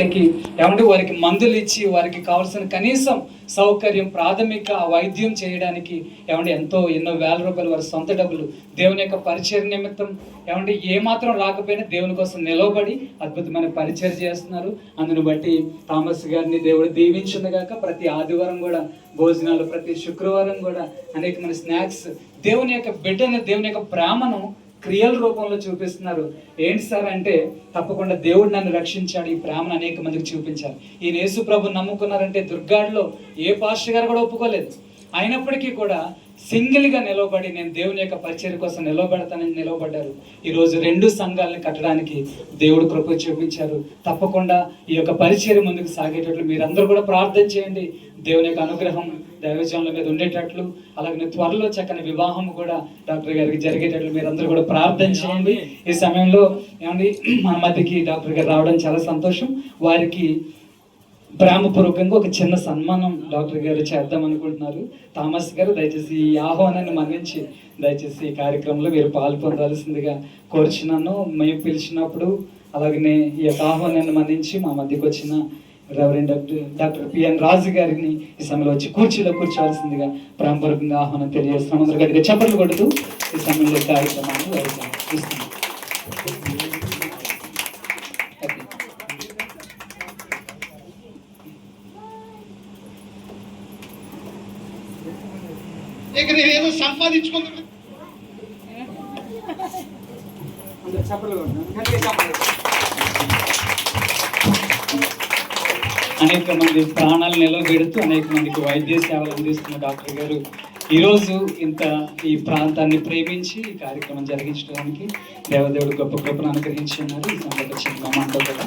వారికి మందులు ఇచ్చి వారికి కావాల్సిన కనీసం సౌకర్యం ప్రాథమిక వైద్యం చేయడానికి ఎన్నో వేల రూపాయలు వారి సొంత డబ్బులు దేవుని యొక్క పరిచర్య నిమిత్తం ఏమాత్రం రాకపోయినా దేవుని కోసం నిలవబడి అద్భుతమైన పరిచర్య చేస్తున్నారు. అందును బట్టి థామస్ గారిని దేవుడు దీవించుండగాక ప్రతి ఆదివారం కూడా భోజనాలు, ప్రతి శుక్రవారం కూడా అనేకమైన స్నాక్స్, దేవుని యొక్క బిడ్డను, దేవుని యొక్క ప్రేమను క్రియల రూపంలో చూపిస్తున్నారు. ఏంటి సార్ అంటే, తప్పకుండా దేవుడు నన్ను రక్షించాడు, ఈ ప్రేమను అనేక మందికి చూపించారు. ఈయన యేసు ప్రభు నమ్ముకున్నారంటే దుర్గాడ్లో ఏ పాస్టర్ గారు కూడా ఒప్పుకోలేదు. అయినప్పటికీ కూడా సింగిల్గా నిలవబడి నేను దేవుని యొక్క పరిచర్య కోసం నిలవబడతానని నిలవబడ్డారు. ఈరోజు 2 సంఘాలను కట్టడానికి దేవుడు కృప చూపించారు. తప్పకుండా ఈ యొక్క పరిచర్య ముందుకు సాగేటట్లు మీరందరూ కూడా ప్రార్థన చేయండి. దేవుని యొక్క అనుగ్రహం దైవజనుల మీద ఉండేటట్లు, అలాగే త్వరలో చక్కని వివాహం కూడా డాక్టర్ గారికి జరిగేటట్లు మీరందరూ కూడా ప్రార్థన చేయండి. ఈ సమయంలో మన మధ్యకి డాక్టర్ గారు రావడం చాలా సంతోషం. వారికి ప్రేమపూర్వకంగా ఒక చిన్న సన్మానం డాక్టర్ గారు చేద్దాం అనుకుంటున్నారు. థామస్ గారు దయచేసి ఈ ఆహ్వానాన్ని మన్నించి దయచేసి ఈ కార్యక్రమంలో మీరు పాల్పొందాల్సిందిగా కోరుచున్నాను. మేము పిలిచినప్పుడు అలాగనే ఈ యొక్క ఆహ్వానాన్ని మన్నించి మా మధ్యకు వచ్చిన రెవరెండ్ డాక్టర్ పిఎన్ రాజు గారిని ఈ సమయంలో వచ్చి కుర్చీలో కూర్చోవలసిందిగా ప్రేమపూర్వకంగా ఆహ్వానం తెలియజేస్తున్నాం. అందరూ గట్టిగా చప్పట్లు కొడుతూ ఈ సమయంలో కార్యక్రమాన్ని చూస్తున్నాం. ఇక నేనేదో సంపాదించుకుంటున్నా. అనేక మంది ప్రాణాలు నిలబెడుతూ అనేక మందికి వైద్య సేవలు అందిస్తున్న డాక్టర్ గారు ఈరోజు ఈ ప్రాంతాన్ని ప్రేమించి ఈ కార్యక్రమం జరిగించడానికి దేవదేవుడు గొప్ప కృపను అనుగ్రహించి ఉన్నారు. ఈ సందర్భంగా చిన్న మాటతో కూడా